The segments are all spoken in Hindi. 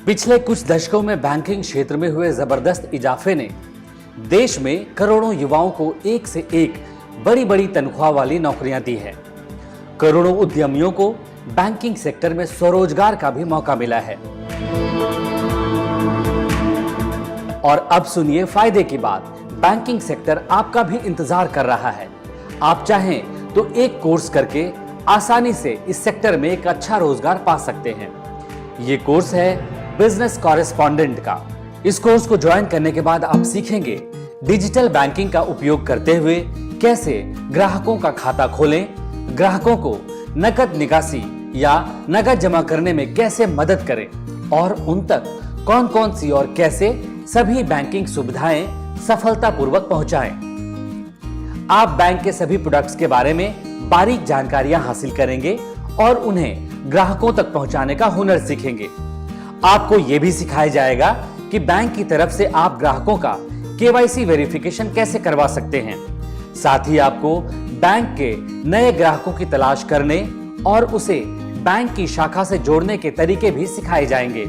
पिछले कुछ दशकों में बैंकिंग क्षेत्र में हुए जबरदस्त इजाफे ने देश में करोड़ों युवाओं को एक से एक बड़ी बड़ी तनख्वाह वाली नौकरियां दी है। करोड़ों उद्यमियों को बैंकिंग सेक्टर में स्वरोजगार का भी मौका मिला है। और अब सुनिए फायदे की बात। बैंकिंग सेक्टर आपका भी इंतजार कर रहा है। आप चाहें तो एक कोर्स करके आसानी से इस सेक्टर में एक अच्छा रोजगार पा सकते हैं। ये कोर्स है बिजनेस कॉरेस्पॉन्डेंट का। इस कोर्स को ज्वाइन करने के बाद आप सीखेंगे डिजिटल बैंकिंग का उपयोग करते हुए कैसे ग्राहकों का खाता खोलें, ग्राहकों को नकद निकासी या नकद जमा करने में कैसे मदद करें और उन तक कौन कौन सी और कैसे सभी बैंकिंग सुविधाएं सफलतापूर्वक पहुंचाएं। आप बैंक के सभी प्रोडक्ट्स के बारे में बारीक जानकारियां हासिल करेंगे और उन्हें ग्राहकों तक पहुंचाने का हुनर सीखेंगे। आपको यह भी सिखाया जाएगा कि बैंक की तरफ से आप ग्राहकों का केवाईसी वेरिफिकेशन कैसे करवा सकते हैं। साथ ही आपको बैंक के नए ग्राहकों की तलाश करने और उसे बैंक की शाखा से जोड़ने के तरीके भी सिखाए जाएंगे।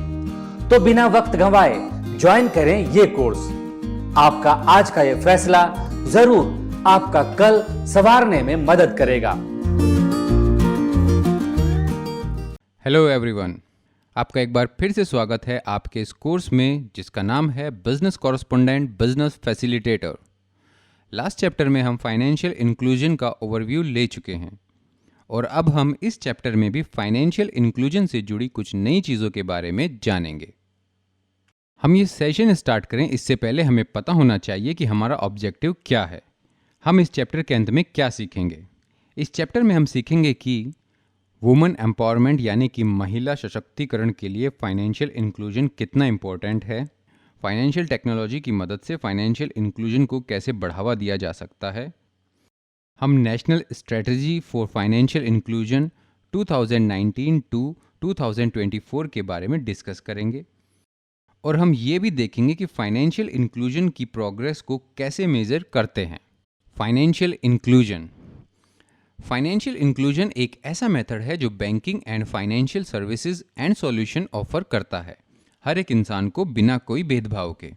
तो बिना वक्त गंवाए ज्वाइन करें ये कोर्स। आपका आज का यह फैसला जरूर आपका कल संवारने में मदद करेगा। हेलो एवरीवन, आपका एक बार फिर से स्वागत है आपके इस कोर्स में जिसका नाम है business correspondent business facilitator. Last chapter में हम फाइनेंशियल इंक्लूजन का ओवरव्यू ले चुके हैं और अब हम इस चैप्टर में भी फाइनेंशियल इंक्लूजन से जुड़ी कुछ नई चीज़ों के बारे में जानेंगे। हम ये सेशन स्टार्ट करें इससे पहले हमें पता होना चाहिए कि हमारा ऑब्जेक्टिव क्या है। हम इस चैप्टर के अंत में क्या सीखेंगे। इस चैप्टर में हम सीखेंगे कि वुमेन एम्पावरमेंट यानी कि महिला सशक्तिकरण के लिए फाइनेंशियल इंक्लूजन कितना इम्पोर्टेंट है, फाइनेंशियल टेक्नोलॉजी की मदद से फाइनेंशियल इंक्लूजन को कैसे बढ़ावा दिया जा सकता है। हम national strategy for financial inclusion 2019 to 2024 के बारे में डिस्कस करेंगे और हम ये भी देखेंगे कि फाइनेंशियल इंक्लूजन की प्रोग्रेस को कैसे मेजर करते हैं। फाइनेंशियल इंक्लूजन एक ऐसा मेथड है जो banking and financial services and solution offer करता है हर एक इंसान को बिना कोई भेदभाव के।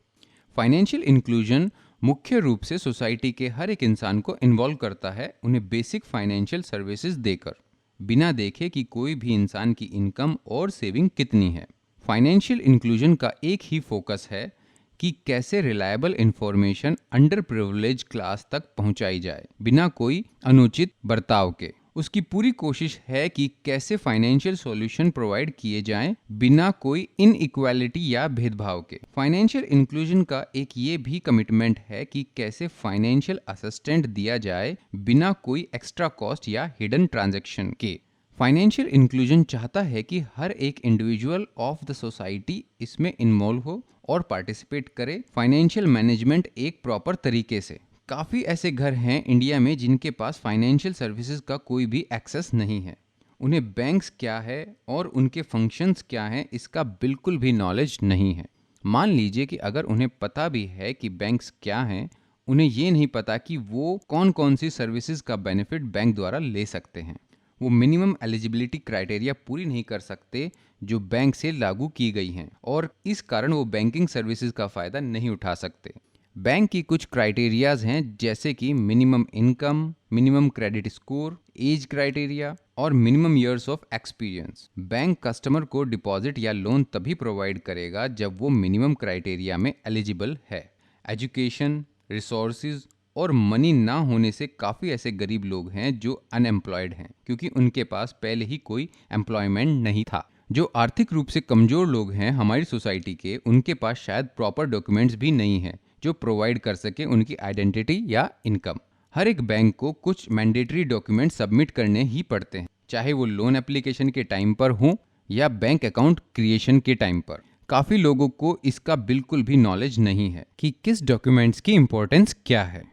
फाइनेंशियल इंक्लूजन मुख्य रूप से सोसाइटी के हर एक इंसान को इन्वॉल्व करता है, उन्हें बेसिक फाइनेंशियल सर्विसेज देकर, बिना देखे कि कोई भी इंसान की इनकम और सेविंग कितनी है। फाइनेंशियल इंक्लूजन का एक ही फोकस है कि कैसे reliable information under privilege class तक पहुंचाई जाए बिना कोई अनुचित बर्ताव के। उसकी पूरी कोशिश है कि कैसे फाइनेंशियल सॉल्यूशन प्रोवाइड किए जाएं बिना कोई इनइक्वालिटी या भेदभाव के। फाइनेंशियल इंक्लूजन का एक ये भी कमिटमेंट है कि कैसे फाइनेंशियल असिस्टेंट दिया जाए बिना कोई एक्स्ट्रा कॉस्ट या हिडन ट्रांजैक्शन के। फाइनेंशियल इंक्लूजन चाहता है कि हर एक इंडिविजुअल ऑफ द सोसाइटी इसमें इन्वॉल्व हो और पार्टिसिपेट करे फाइनेंशियल मैनेजमेंट एक प्रॉपर तरीके से। काफ़ी ऐसे घर हैं इंडिया में जिनके पास फाइनेंशियल सर्विसेज का कोई भी एक्सेस नहीं है। उन्हें बैंक्स क्या है और उनके फंक्शंस क्या हैं इसका बिल्कुल भी नॉलेज नहीं है। मान लीजिए कि अगर उन्हें पता भी है कि बैंक्स क्या हैं, उन्हें ये नहीं पता कि वो कौन कौन सी सर्विसेज का बेनिफिट बैंक द्वारा ले सकते हैं। वो मिनिमम एलिजिबिलिटी क्राइटेरिया पूरी नहीं कर सकते जो बैंक से लागू की गई हैं और इस कारण वो बैंकिंग सर्विसेज का फ़ायदा नहीं उठा सकते। बैंक की कुछ क्राइटेरियाज हैं जैसे कि minimum income, minimum credit score, age criteria और minimum years of experience. Bank customer को डिपॉजिट या लोन तभी प्रोवाइड करेगा जब वो मिनिमम क्राइटेरिया में एलिजिबल है। एजुकेशन, रिसोर्सेज और मनी ना होने से काफ़ी ऐसे गरीब लोग हैं जो अनएम्प्लॉयड हैं क्योंकि उनके पास पहले ही कोई एम्प्लॉयमेंट नहीं था। जो आर्थिक रूप से कमज़ोर लोग हैं हमारी सोसाइटी के, उनके पास शायद प्रॉपर डॉक्यूमेंट्स भी नहीं हैं जो प्रोवाइड कर सके उनकी आइडेंटिटी या इनकम। हर एक बैंक को कुछ मैंडेटरी डॉक्यूमेंट सबमिट करने ही पड़ते हैं, चाहे वो लोन एप्लीकेशन के टाइम पर हो या बैंक अकाउंट क्रिएशन के टाइम पर। काफ़ी लोगों को इसका बिल्कुल भी नॉलेज नहीं है कि किस डॉक्यूमेंट्स की इम्पोर्टेंस क्या है।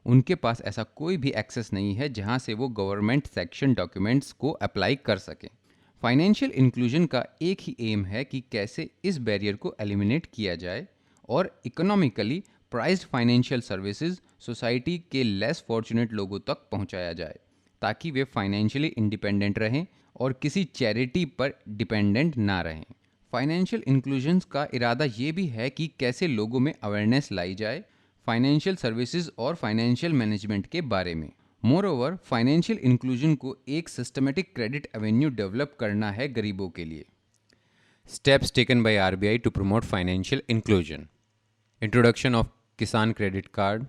उनके पास ऐसा कोई भी एक्सेस नहीं है जहां से वो गवर्नमेंट सेक्शन डॉक्यूमेंट्स को अप्लाई कर सकें। फाइनेंशियल इंक्लूजन का एक ही एम है कि कैसे इस बैरियर को एलिमिनेट किया जाए और economically priced financial services society के लेस फॉर्चुनेट लोगों तक पहुंचाया जाए ताकि वे फाइनेंशियली इंडिपेंडेंट रहें और किसी चैरिटी पर डिपेंडेंट ना रहें। फाइनेंशियल इंक्लूजन का इरादा ये भी है कि कैसे लोगों में अवेयरनेस लाई जाए फाइनेंशियल सर्विसेज और फाइनेंशियल मैनेजमेंट के बारे में। मोर ओवर, फाइनेंशियल इंक्लूजन को एक सिस्टमेटिक क्रेडिट एवेन्यू डेवलप करना है गरीबों के लिए। Steps taken by RBI to promote financial inclusion: introduction of Kisan credit card,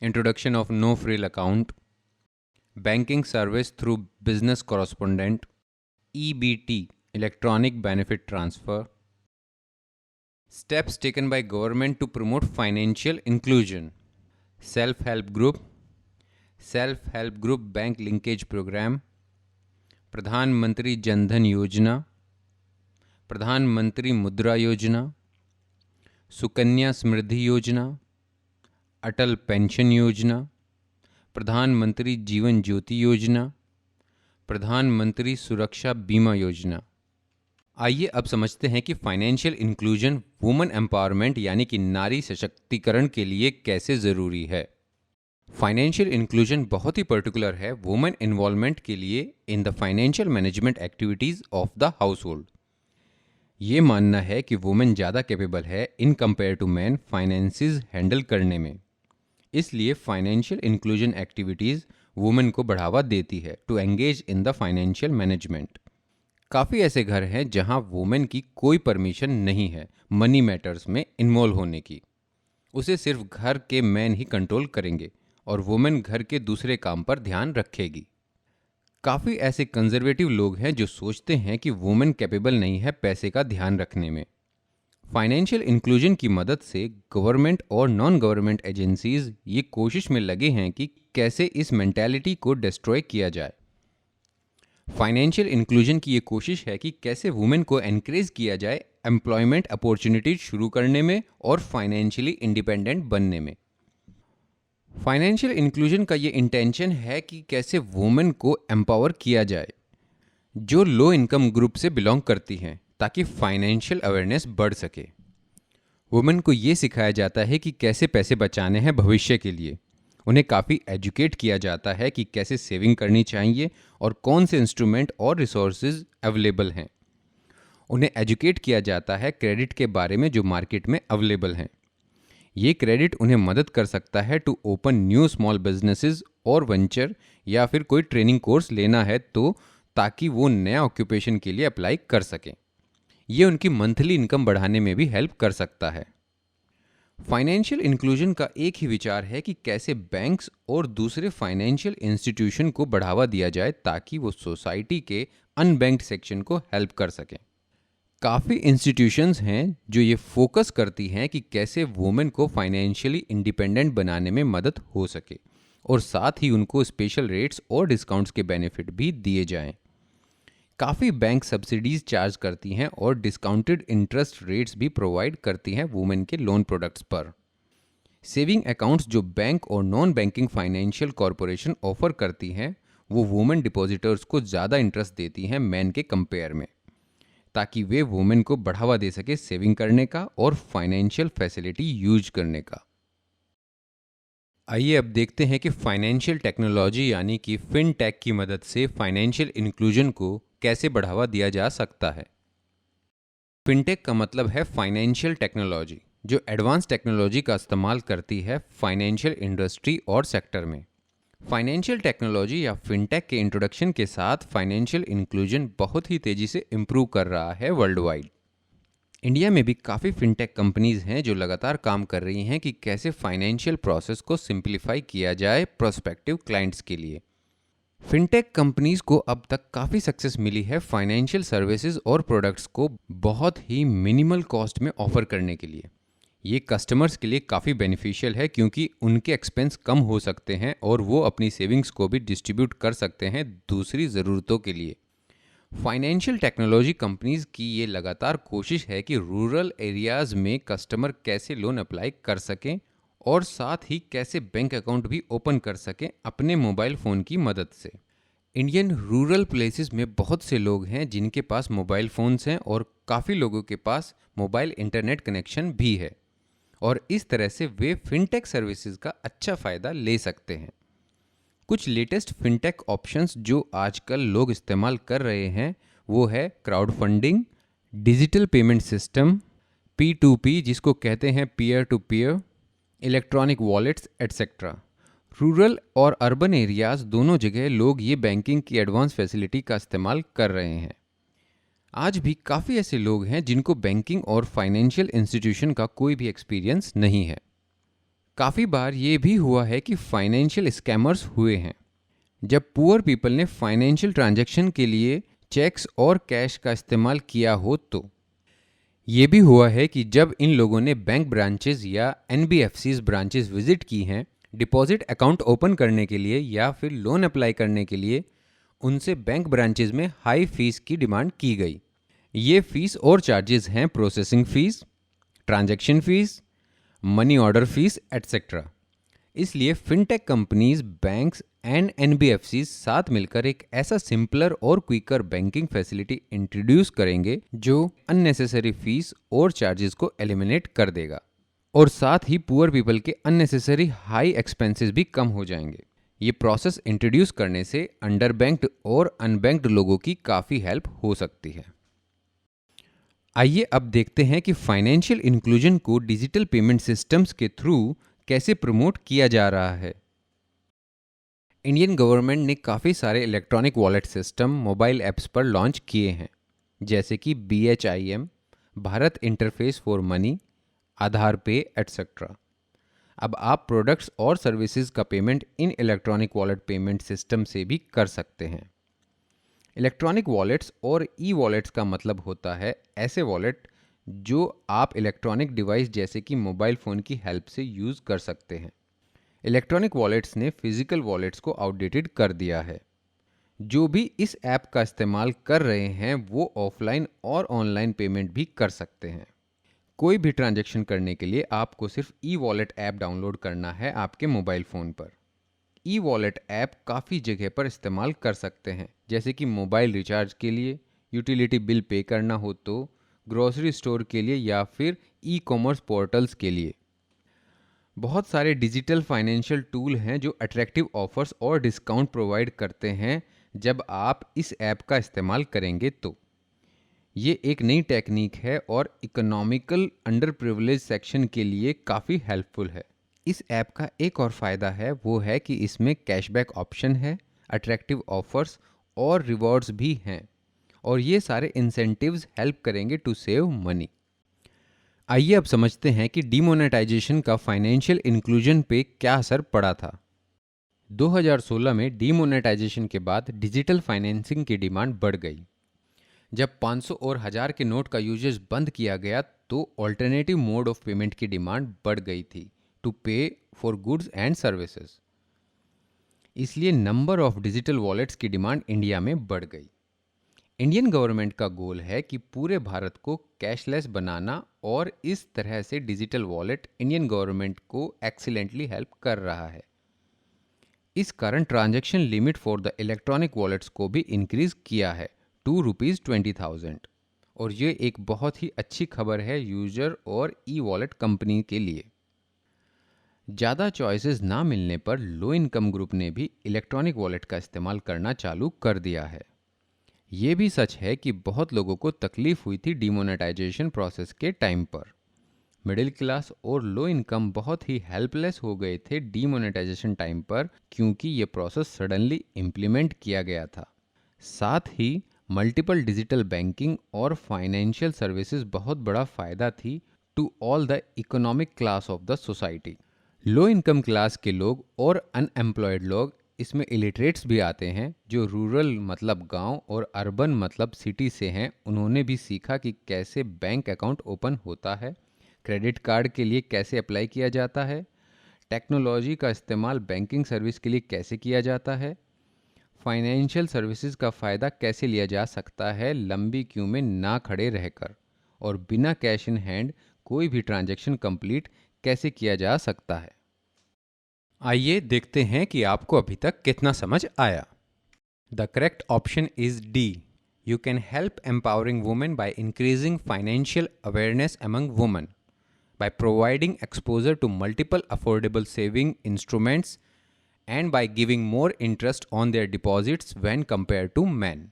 introduction of no frill account, banking service through business correspondent, EBT electronic benefit transfer. Steps taken by government to promote financial inclusion: self help group bank linkage programme, Pradhan Mantri Jan Dhan योजना, प्रधानमंत्री मुद्रा योजना, सुकन्या समृद्धि योजना, अटल पेंशन योजना, प्रधानमंत्री जीवन ज्योति योजना, प्रधानमंत्री सुरक्षा बीमा योजना। आइए अब समझते हैं कि फाइनेंशियल इंक्लूजन वुमेन एम्पावरमेंट यानी कि नारी सशक्तिकरण के लिए कैसे ज़रूरी है। फाइनेंशियल इंक्लूजन बहुत ही पर्टिकुलर है वुमेन इन्वॉल्वमेंट के लिए in the financial management activities of the household. ये मानना है कि वुमेन ज़्यादा कैपेबल है in compare to man finances handle करने में। इसलिए फाइनेंशियल इंक्लूजन एक्टिविटीज़ वुमेन को बढ़ावा देती है to engage in the financial management. काफ़ी ऐसे घर हैं जहां वुमेन की कोई परमिशन नहीं है मनी मैटर्स में इन्वॉल्व होने की। उसे सिर्फ घर के मैन ही कंट्रोल करेंगे और वुमेन घर के दूसरे काम पर ध्यान रखेगी। काफ़ी ऐसे कंजर्वेटिव लोग हैं जो सोचते हैं कि वुमेन कैपेबल नहीं है पैसे का ध्यान रखने में। फाइनेंशियल इंक्लूजन की मदद से गवर्नमेंट और नॉन गवर्नमेंट एजेंसीज ये कोशिश में लगे हैं कि कैसे इस मेंटालिटी को डिस्ट्रॉय किया जाए। फाइनेंशियल इंक्लूजन की ये कोशिश है कि कैसे वुमेन को एनकरेज किया जाए एम्प्लॉयमेंट अपॉर्चुनिटीज शुरू करने में और फाइनेंशियली इंडिपेंडेंट बनने में। फाइनेंशियल इंक्लूजन का ये इंटेंशन है कि कैसे वुमेन को एम्पावर किया जाए जो लो इनकम ग्रुप से बिलोंग करती हैं, ताकि फाइनेंशियल अवेयरनेस बढ़ सके। वुमेन को ये सिखाया जाता है कि कैसे पैसे बचाने हैं भविष्य के लिए। उन्हें काफ़ी एजुकेट किया जाता है कि कैसे सेविंग करनी चाहिए और कौन से इंस्ट्रूमेंट और रिसोर्सेज अवेलेबल हैं। उन्हें एजुकेट किया जाता है क्रेडिट के बारे में जो मार्केट में अवेलेबल हैं। ये क्रेडिट उन्हें मदद कर सकता है to open new small businesses और वेंचर, या फिर कोई ट्रेनिंग कोर्स लेना है तो ताकि वो नया ऑक्यूपेशन के लिए अप्लाई कर सकें। ये उनकी मंथली इनकम बढ़ाने में भी हेल्प कर सकता है। फाइनेंशियल इंक्लूजन का एक ही विचार है कि कैसे बैंक्स और दूसरे फाइनेंशियल इंस्टीट्यूशन को बढ़ावा दिया जाए ताकि वो सोसाइटी के अनबैंक्ड सेक्शन को हेल्प कर सकें। काफ़ी इंस्टीट्यूशंस हैं जो ये फोकस करती हैं कि कैसे वुमेन को फाइनेंशियली इंडिपेंडेंट बनाने में मदद हो सके और साथ ही उनको स्पेशल रेट्स और डिस्काउंट्स के बेनिफिट भी दिए जाएं। काफ़ी बैंक सब्सिडीज चार्ज करती हैं और डिस्काउंटेड इंटरेस्ट रेट्स भी प्रोवाइड करती हैं वुमेन के लोन प्रोडक्ट्स पर। सेविंग अकाउंट्स जो बैंक और non banking financial corporation offer करती हैं वो वुमेन डिपॉजिटर्स को ज़्यादा इंटरेस्ट देती हैं मैन के कंपेयर में, ताकि वे वुमेन को बढ़ावा दे सके सेविंग करने का और फाइनेंशियल फैसिलिटी यूज करने का। आइए अब देखते हैं कि फाइनेंशियल टेक्नोलॉजी यानी कि फिनटेक की मदद से फाइनेंशियल इंक्लूजन को कैसे बढ़ावा दिया जा सकता है। फिनटेक का मतलब है फाइनेंशियल टेक्नोलॉजी, जो एडवांस टेक्नोलॉजी का इस्तेमाल करती है फाइनेंशियल इंडस्ट्री और सेक्टर में। फाइनेंशियल टेक्नोलॉजी या फिनटेक के इंट्रोडक्शन के साथ फाइनेंशियल इंक्लूजन बहुत ही तेज़ी से इम्प्रूव कर रहा है वर्ल्ड वाइड। इंडिया में भी काफ़ी फिनटेक कंपनीज हैं जो लगातार काम कर रही हैं कि कैसे फाइनेंशियल प्रोसेस को सिंप्लीफाई किया जाए प्रोस्पेक्टिव क्लाइंट्स के लिए। फिनटेक कंपनीज को अब तक काफ़ी सक्सेस मिली है फाइनेंशियल सर्विसेज और प्रोडक्ट्स को बहुत ही मिनिमल कॉस्ट में ऑफर करने के लिए। ये कस्टमर्स के लिए काफ़ी बेनिफिशियल है क्योंकि उनके एक्सपेंस कम हो सकते हैं और वो अपनी सेविंग्स को भी डिस्ट्रीब्यूट कर सकते हैं दूसरी ज़रूरतों के लिए। फाइनेंशियल टेक्नोलॉजी कंपनीज की ये लगातार कोशिश है कि रूरल एरियाज़ में कस्टमर कैसे लोन अप्लाई कर सकें और साथ ही कैसे बैंक अकाउंट भी ओपन कर सकें अपने मोबाइल फ़ोन की मदद से। इंडियन रूरल प्लेसेस में बहुत से लोग हैं जिनके पास मोबाइल फ़ोन्स हैं और काफ़ी लोगों के पास मोबाइल इंटरनेट कनेक्शन भी है और इस तरह से वे फिनटेक सर्विसेज का अच्छा फ़ायदा ले सकते हैं। कुछ लेटेस्ट फिनटेक ऑप्शंस जो आजकल लोग इस्तेमाल कर रहे हैं वो है crowd funding, digital payment system, P2P जिसको कहते हैं peer to peer, electronic wallets etcetera. Rural और अर्बन एरियाज दोनों जगह लोग ये बैंकिंग की एडवांस फैसिलिटी का इस्तेमाल कर रहे हैं। आज भी काफ़ी ऐसे लोग हैं जिनको बैंकिंग और फाइनेंशियल इंस्टीट्यूशन का कोई भी एक्सपीरियंस नहीं है। काफ़ी बार ये भी हुआ है कि फाइनेंशियल स्कैमर्स हुए हैं। जब पुअर पीपल ने फाइनेंशियल ट्रांजैक्शन के लिए चेक्स और कैश का इस्तेमाल किया हो तो ये भी हुआ है कि जब इन लोगों ने बैंक ब्रांचेस या NBFCs ब्रांचेस विजिट की हैं डिपॉजिट अकाउंट ओपन करने के लिए या फिर लोन अप्लाई करने के लिए, उनसे बैंक ब्रांचेस में हाई फीस की डिमांड की गई। ये फीस और चार्जेस हैं processing fees, transaction fees, money order fees etcetera. इसलिए fintech companies, banks and NBFCs साथ मिलकर एक ऐसा सिंपलर और क्विकर बैंकिंग फैसिलिटी इंट्रोड्यूस करेंगे जो अननेसेसरी फीस और चार्जेस को एलिमिनेट कर देगा और साथ ही पुअर पीपल के अननेसेसरी हाई एक्सपेंसेस भी कम हो जाएंगे। ये प्रोसेस इंट्रोड्यूस करने से अंडर बैंक्ड और अनबैंक्ड लोगों की काफ़ी हेल्प हो सकती है। आइए अब देखते हैं कि फाइनेंशियल इंक्लूजन को डिजिटल पेमेंट सिस्टम्स के थ्रू कैसे प्रमोट किया जा रहा है। इंडियन गवर्नमेंट ने काफ़ी सारे electronic wallet system mobile apps पर लॉन्च किए हैं, जैसे कि BHIM, Bharat interface for money, Aadhaar pay etcetera. अब आप प्रोडक्ट्स और सर्विसेज का पेमेंट इन इलेक्ट्रॉनिक वॉलेट पेमेंट सिस्टम से भी कर सकते हैं। इलेक्ट्रॉनिक वॉलेट्स और ई-वॉलेट्स का मतलब होता है ऐसे वॉलेट जो आप इलेक्ट्रॉनिक डिवाइस जैसे कि मोबाइल फ़ोन की हेल्प से यूज़ कर सकते हैं। इलेक्ट्रॉनिक वॉलेट्स ने फिजिकल वॉलेट्स को आउटडेटेड कर दिया है। जो भी इस ऐप का इस्तेमाल कर रहे हैं वो ऑफलाइन और ऑनलाइन पेमेंट भी कर सकते हैं। कोई भी ट्रांजैक्शन करने के लिए आपको सिर्फ ई-वॉलेट ऐप डाउनलोड करना है आपके मोबाइल फ़ोन पर। ई-वॉलेट ऐप काफ़ी जगह पर इस्तेमाल कर सकते हैं, जैसे कि मोबाइल रिचार्ज के लिए, यूटिलिटी बिल पे करना हो तो, ग्रोसरी स्टोर के लिए या फिर ई-कॉमर्स पोर्टल्स के लिए। बहुत सारे डिजिटल फाइनेंशियल टूल हैं जो अट्रैक्टिव ऑफर्स और डिस्काउंट प्रोवाइड करते हैं जब आप इस ऐप का इस्तेमाल करेंगे तो। ये एक नई टेक्निक है और इकोनॉमिकल अंडर प्रिविलेज सेक्शन के लिए काफ़ी हेल्पफुल है। इस ऐप का एक और फ़ायदा है वो है कि इसमें कैशबैक ऑप्शन है, अट्रैक्टिव ऑफर्स और रिवॉर्ड्स भी हैं और ये सारे इंसेंटिव्स हेल्प करेंगे टू सेव मनी। आइए अब समझते हैं कि डीमोनेटाइजेशन का फाइनेंशियल इंक्लूजन पे क्या असर पड़ा था। 2016 में डीमोनेटाइजेशन के बाद डिजिटल फाइनेंसिंग की डिमांड बढ़ गई। जब 500 और 1000 के नोट का यूजेज बंद किया गया तो ऑल्टरनेटिव मोड ऑफ पेमेंट की डिमांड बढ़ गई थी टू पे फॉर गुड्स एंड सर्विसेज। इसलिए नंबर ऑफ डिजिटल वॉलेट्स की डिमांड इंडिया में बढ़ गई। इंडियन गवर्नमेंट का गोल है कि पूरे भारत को कैशलेस बनाना और इस तरह से डिजिटल वॉलेट इंडियन गवर्नमेंट को एक्सीलेंटली हेल्प कर रहा है। इस कारण transaction limit for the electronic wallets को भी इंक्रीज किया है टू ₹20,000 और ये एक बहुत ही अच्छी खबर है यूजर और ई-वॉलेट कंपनी के लिए। ज़्यादा चॉइसेस ना मिलने पर लो इनकम ग्रुप ने भी इलेक्ट्रॉनिक वॉलेट का इस्तेमाल करना चालू कर दिया है। ये भी सच है कि बहुत लोगों को तकलीफ हुई थी डीमोनेटाइजेशन प्रोसेस के टाइम पर। मिडिल क्लास और लो इनकम बहुत ही हेल्पलेस हो गए थे डीमोनेटाइजेशन टाइम पर, क्योंकि ये प्रोसेस सडनली इम्प्लीमेंट किया गया था। साथ ही मल्टीपल डिजिटल बैंकिंग और फाइनेंशियल सर्विसेज बहुत बड़ा फ़ायदा थी to all the economic class of the society. Low income class के लोग और अनएम्प्लॉयड लोग, इसमें इलिटरेट्स भी आते हैं जो रूरल मतलब गांव और अर्बन मतलब सिटी से हैं, उन्होंने भी सीखा कि कैसे बैंक अकाउंट ओपन होता है, क्रेडिट कार्ड के लिए कैसे अप्लाई किया जाता है, टेक्नोलॉजी का इस्तेमाल बैंकिंग सर्विस के लिए कैसे किया जाता है, फाइनेंशियल सर्विसेज का फ़ायदा कैसे लिया जा सकता है लंबी क्यू में ना खड़े रहकर, और बिना कैश इन हैंड कोई भी ट्रांजैक्शन कंप्लीट कैसे किया जा सकता है। आइए देखते हैं कि आपको अभी तक कितना समझ आया। The correct option is D. You can help empowering women by increasing financial awareness among women by providing exposure to multiple affordable saving instruments and by giving more interest on their deposits when compared to men.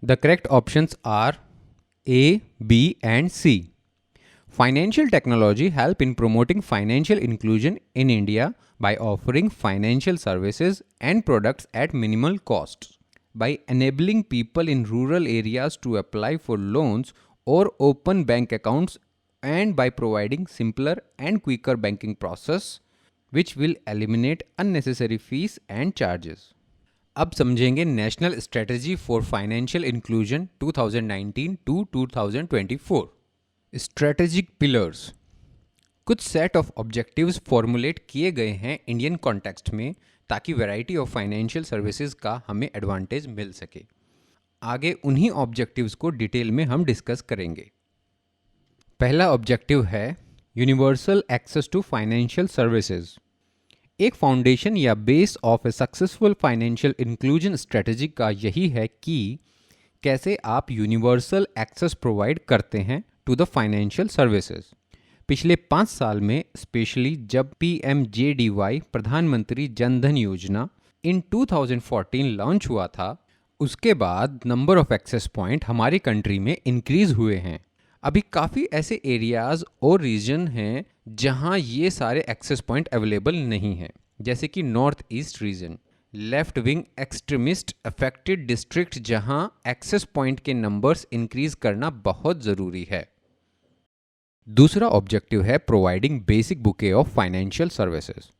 The correct options are A, B, and C. Financial technology help in promoting financial inclusion in India by offering financial services and products at minimal costs, by enabling people in rural areas to apply for loans or open bank accounts, and by providing simpler and quicker banking process which will eliminate unnecessary fees and charges. अब समझेंगे national strategy for financial inclusion 2019 to 2024। Strategic pillars, कुछ सेट ऑफ ऑब्जेक्टिव्स फॉर्मुलेट किए गए हैं इंडियन कॉन्टेक्स्ट में ताकि वैरायटी ऑफ फाइनेंशियल सर्विसेज का हमें एडवांटेज मिल सके। आगे उन्हीं ऑब्जेक्टिव्स को डिटेल में हम डिस्कस करेंगे। पहला ऑब्जेक्टिव है universal access to financial services. एक फाउंडेशन या base of a successful financial inclusion strategy का यही है कि कैसे आप यूनिवर्सल एक्सेस प्रोवाइड करते हैं टू द फाइनेंशियल सर्विसेज। पिछले 5 साल में स्पेशली जब PMJDY प्रधानमंत्री जन धन योजना इन 2014 लॉन्च हुआ था, उसके बाद नंबर ऑफ एक्सेस पॉइंट हमारी कंट्री में इंक्रीज हुए हैं। अभी काफ़ी ऐसे एरियाज और रीजन हैं जहां ये सारे एक्सेस पॉइंट अवेलेबल नहीं हैं, जैसे कि north east region, left wing extremist affected district, जहां एक्सेस पॉइंट के नंबर्स इंक्रीज करना बहुत ज़रूरी है। दूसरा ऑब्जेक्टिव है providing basic bouquet of financial services.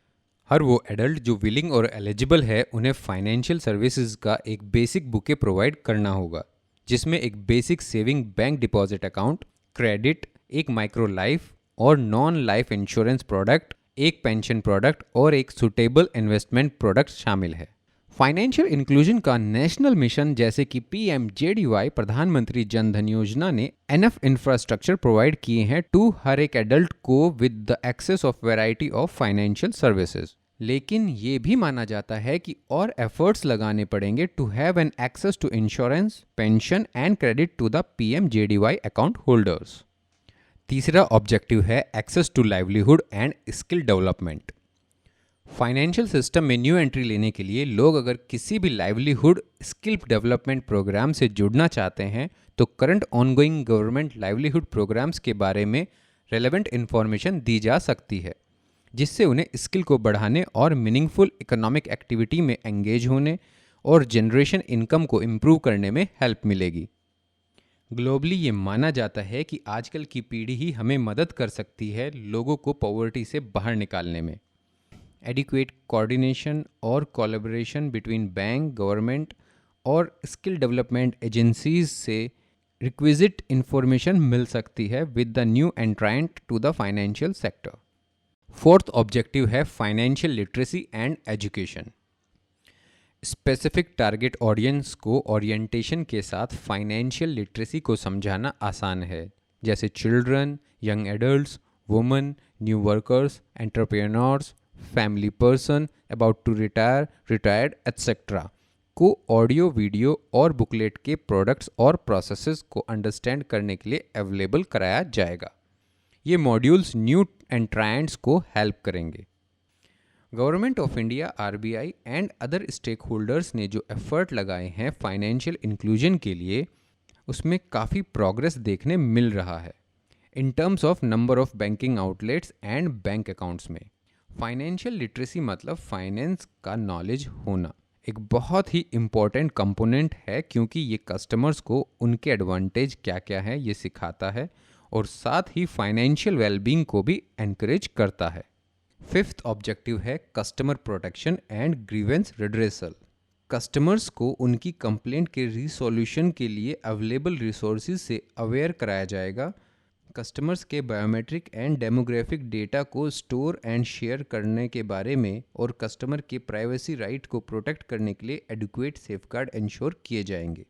हर वो एडल्ट जो विलिंग और एलिजिबल है उन्हें फाइनेंशियल सर्विसेज का एक बेसिक बुके प्रोवाइड करना होगा, जिसमें एक basic saving bank deposit account, credit, एक माइक्रो लाइफ और नॉन लाइफ इंश्योरेंस प्रोडक्ट, एक पेंशन प्रोडक्ट और एक सुटेबल इन्वेस्टमेंट प्रोडक्ट शामिल है। फाइनेंशियल इंक्लूजन का नेशनल मिशन जैसे कि PMJDY प्रधानमंत्री जन धन योजना ने एनफ इंफ्रास्ट्रक्चर प्रोवाइड किए हैं टू हर एक एडल्ट को with the access of variety of financial services. लेकिन ये भी माना जाता है कि और एफर्ट्स लगाने पड़ेंगे to have an access to insurance, pension and credit to the PMJDY account holders. तीसरा ऑब्जेक्टिव है access to livelihood and skill development. Financial system में न्यू एंट्री लेने के लिए लोग अगर किसी भी लाइवलीहुड स्किल डेवलपमेंट प्रोग्राम से जुड़ना चाहते हैं तो current ongoing government livelihood programmes के बारे में रेलेवेंट इन्फॉर्मेशन दी जा सकती है, जिससे उन्हें स्किल को बढ़ाने और मीनिंगफुल इकोनॉमिक एक्टिविटी में एंगेज होने और जनरेशन इनकम को इम्प्रूव करने में हेल्प मिलेगी। ग्लोबली ये माना जाता है कि आजकल की पीढ़ी ही हमें मदद कर सकती है लोगों को पॉवर्टी से बाहर निकालने में। एडिक्वेट कोऑर्डिनेशन और कोलैबोरेशन बिटवीन बैंक, गवर्नमेंट और स्किल डेवलपमेंट एजेंसीज से रिक्विजिट इंफॉर्मेशन मिल सकती है with the new entrant to the financial sector. Fourth objective है financial literacy and education. Specific target audience को ओरिएंटेशन के साथ फाइनेंशियल लिटरेसी को समझाना आसान है, जैसे children, young adults, women, new workers, entrepreneurs, family person about to retire, retired etcetera को ऑडियो, वीडियो और बुकलेट के प्रोडक्ट्स और प्रोसेसेस को अंडरस्टैंड करने के लिए अवेलेबल कराया जाएगा। ये मॉड्यूल्स न्यू एंट्रायंट्स को हेल्प करेंगे। Government of India, RBI and other stakeholders ने जो एफर्ट लगाए हैं फाइनेंशियल इंक्लूजन के लिए, उसमें काफ़ी प्रोग्रेस देखने मिल रहा है in terms of number of banking outlets and bank accounts में। फाइनेंशियल लिटरेसी मतलब फाइनेंस का नॉलेज होना एक बहुत ही इम्पॉर्टेंट कंपोनेंट है, क्योंकि ये कस्टमर्स को उनके एडवांटेज क्या क्या है ये सिखाता है और साथ ही फाइनेंशियल वेलबींग को भी एनकरेज करता है। फिफ्थ ऑब्जेक्टिव है customer protection and grievance redressal. Customers को उनकी कंप्लेंट के रिसोल्यूशन के लिए अवेलेबल रिसोर्सेज से अवेयर कराया जाएगा। कस्टमर्स के बायोमेट्रिक एंड डेमोग्राफिक डेटा को स्टोर एंड शेयर करने के बारे में और कस्टमर के प्राइवेसी राइट को प्रोटेक्ट करने के लिए एडिक्वेट सेफगार्ड इंश्योर किए जाएंगे।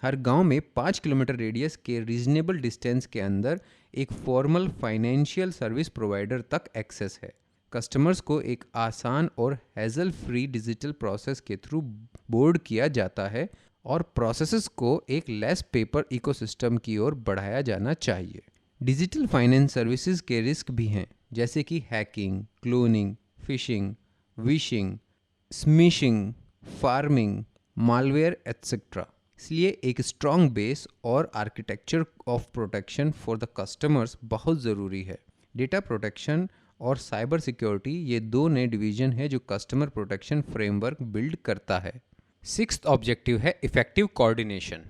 हर गांव में 5 किलोमीटर रेडियस के रीजनेबल डिस्टेंस के अंदर एक फॉर्मल फाइनेंशियल सर्विस प्रोवाइडर तक एक्सेस है। कस्टमर्स को एक आसान और हैजल फ्री डिजिटल प्रोसेस के थ्रू बोर्ड किया जाता है और प्रोसेसेस को एक लेस पेपर इकोसिस्टम की ओर बढ़ाया जाना चाहिए। डिजिटल फाइनेंस सर्विसेज के रिस्क भी हैं, जैसे कि hacking, cloning, fishing, wishing, smishing, farming, malware etcetera. इसलिए एक स्ट्रॉन्ग बेस और architecture of protection for the customers बहुत ज़रूरी है। डेटा प्रोटेक्शन और साइबर सिक्योरिटी ये दो नए डिवीजन है जो कस्टमर प्रोटेक्शन फ्रेमवर्क बिल्ड करता है। सिक्स्थ ऑब्जेक्टिव है इफेक्टिव कोऑर्डिनेशन।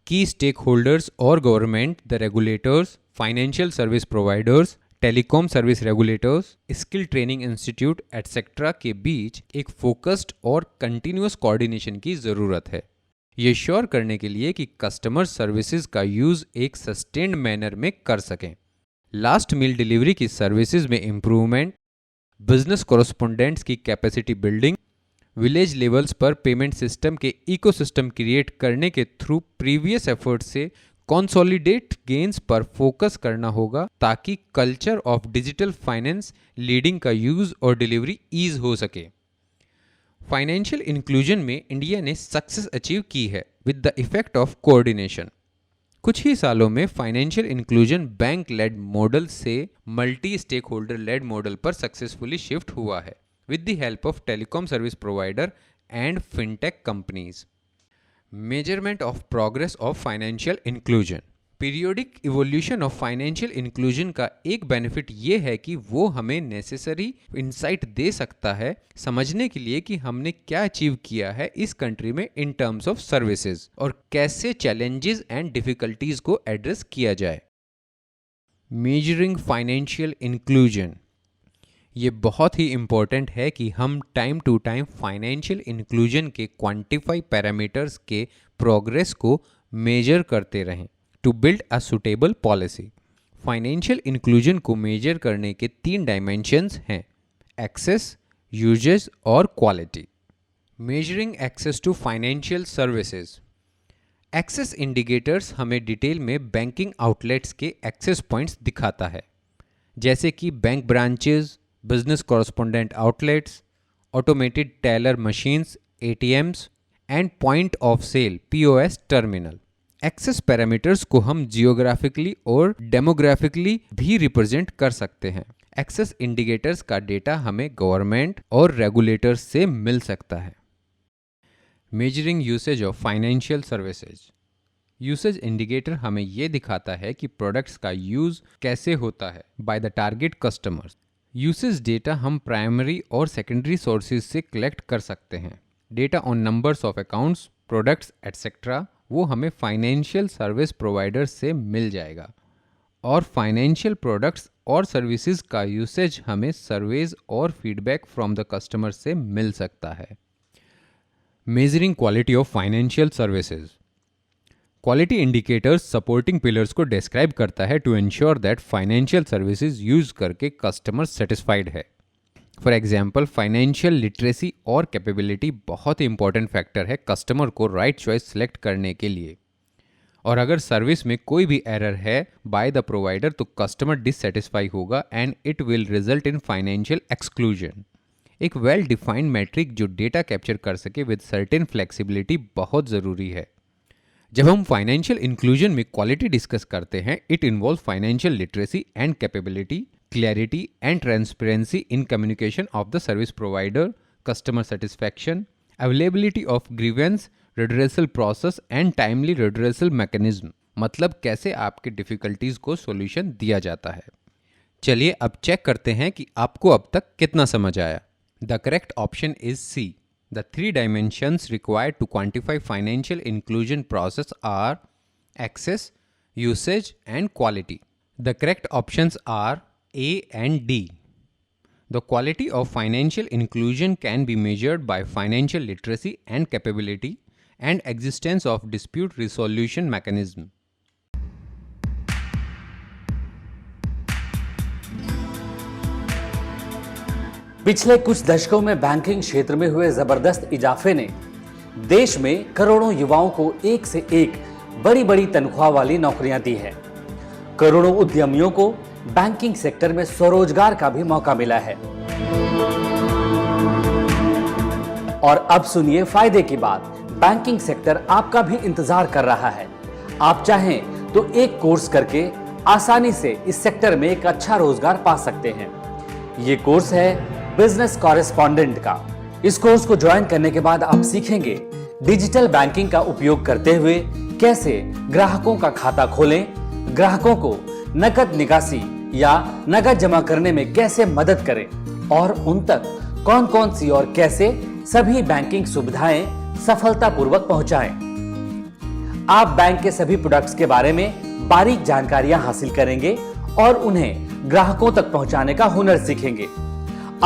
की स्टेक होल्डर्स और government, the regulators, financial service providers, telecom service regulators, skill training institute etcetera के बीच एक फोकस्ड और कंटिन्यूअस कोऑर्डिनेशन की ज़रूरत है, ये श्योर करने के लिए कि कस्टमर सर्विसेज का यूज़ एक सस्टेन्ड मैनर में कर सकें। लास्ट मील डिलीवरी की सर्विसेज में इम्प्रूवमेंट, बिजनेस कॉरेस्पोंडेंट्स की कैपेसिटी बिल्डिंग, विलेज लेवल्स पर पेमेंट सिस्टम के इकोसिस्टम क्रिएट करने के थ्रू प्रीवियस एफर्ट से कंसोलिडेट गेन्स पर फोकस करना होगा ताकि culture of digital finance leading का यूज और डिलीवरी ईज हो सके। फाइनेंशियल इंक्लूजन में इंडिया ने सक्सेस अचीव की है with the effect of coordination. कुछ ही सालों में financial inclusion bank led model से multi stake holder led model पर सक्सेसफुली शिफ्ट हुआ है with the help of telecom service provider and fintech companies. Measurement of progress of financial inclusion. Periodic evolution of financial inclusion का एक बेनिफिट ये है कि वो हमें नेसेसरी इंसाइट दे सकता है समझने के लिए कि हमने क्या अचीव किया है इस कंट्री में इन टर्म्स ऑफ सर्विसेज और कैसे चैलेंजेस एंड डिफिकल्टीज को एड्रेस किया जाए। मेजरिंग फाइनेंशियल इंक्लूजन, ये बहुत ही इम्पोर्टेंट है कि हम time to time financial inclusion के क्वांटिफाई पैरामीटर्स के प्रोग्रेस को मेजर करते रहें to build a suitable policy. Financial inclusion को मेजर करने के 3 डायमेंशंस हैं, एक्सेस, यूजेस और quality. Measuring access to financial services. Access indicators हमें डिटेल में बैंकिंग आउटलेट्स के एक्सेस पॉइंट्स दिखाता है, जैसे कि bank branches, business correspondent outlets, automated teller machines ATMs and point of sale POS terminal. Access parameters को हम जियोग्राफिकली और डेमोग्राफिकली भी रिप्रेजेंट कर सकते हैं। एक्सेस इंडिकेटर्स का डेटा हमें गवर्नमेंट और रेगुलेटर्स से मिल सकता है। Measuring usage of financial services. Usage indicator हमें ये दिखाता है कि प्रोडक्ट्स का यूज कैसे होता है by the target customers. Usage data हम प्राइमरी और सेकेंडरी सोर्सेज से कलेक्ट कर सकते हैं। Data on numbers of accounts, products etcetera वो हमें फाइनेंशियल सर्विस प्रोवाइडर से मिल जाएगा और फाइनेंशियल प्रोडक्ट्स और सर्विसेज का यूसेज हमें सर्वेज और फीडबैक फ्रॉम द कस्टमर से मिल सकता है। Measuring quality of financial services. Quality indicators supporting pillars को डिस्क्राइब करता है to ensure that financial services use करके कस्टमर सेटिस्फाइड है। फॉर एग्जाम्पल, फाइनेंशियल लिटरेसी और कैपेबिलिटी बहुत ही इंपॉर्टेंट फैक्टर है कस्टमर को राइट चॉइस सेलेक्ट करने के लिए, और अगर सर्विस में कोई भी एरर है बाय द प्रोवाइडर तो कस्टमर डिससेटिस्फाई होगा and it will result in financial exclusion. एक वेल डिफाइंड मैट्रिक जो डेटा कैप्चर कर सके विद सर्टेन फ्लेक्सिबिलिटी बहुत ज़रूरी है। जब हम फाइनेंशियल इंक्लूजन में क्वालिटी डिस्कस करते हैं, it involve financial literacy and capability, clarity and transparency in communication of the service provider, customer satisfaction, availability of grievance redressal process and timely redressal mechanism, मतलब कैसे आपके डिफिकल्टीज को सॉल्यूशन दिया जाता है। चलिए अब चेक करते हैं कि आपको अब तक कितना समझ आया। The correct option is C. The 3 dimensions required to quantify financial inclusion process are access, usage, and quality. The correct options are A and D. The quality of financial inclusion can be measured by financial literacy and capability and existence of dispute resolution mechanism. पिछले कुछ दशकों में बैंकिंग क्षेत्र में हुए जबरदस्त इजाफे ने देश में करोड़ों युवाओं को एक से एक बड़ी बड़ी तनख्वाह वाली नौकरियां दी है। करोड़ों उद्यमियों को बैंकिंग सेक्टर में स्वरोजगार का भी मौका मिला है। और अब सुनिए फायदे की बात, बैंकिंग सेक्टर आपका भी इंतजार कर रहा है। आप चाहें तो एक कोर्स करके आसानी से इस सेक्टर में एक अच्छा रोजगार पा सकते हैं। ये कोर्स है बिजनेस कॉरेस्पॉन्डेंट का। इस कोर्स को ज्वाइन करने के बाद आप सीखेंगे डिजिटल बैंकिंग का उपयोग करते हुए कैसे ग्राहकों का खाता खोलें, ग्राहकों को नकद निकासी या नकद जमा करने में कैसे मदद करें और उन तक कौन कौन सी और कैसे सभी बैंकिंग सुविधाएं सफलतापूर्वक पहुंचाएं। आप बैंक के सभी प्रोडक्ट्स के बारे में बारीक जानकारियां हासिल करेंगे और उन्हें ग्राहकों तक पहुंचाने का हुनर सीखेंगे।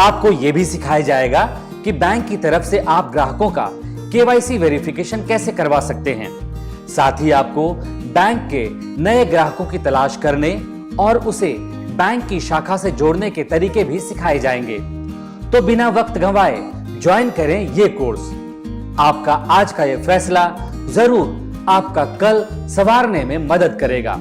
आपको यह भी सिखाया जाएगा कि बैंक की तरफ से आप ग्राहकों का केवाईसी वेरिफिकेशन कैसे करवा सकते हैं। साथ ही आपको बैंक के नए ग्राहकों की तलाश करने और उसे बैंक की शाखा से जोड़ने के तरीके भी सिखाए जाएंगे। तो बिना वक्त गंवाए ज्वाइन करें ये कोर्स। आपका आज का ये फैसला जरूर आपका कल संवारने में मदद करेगा।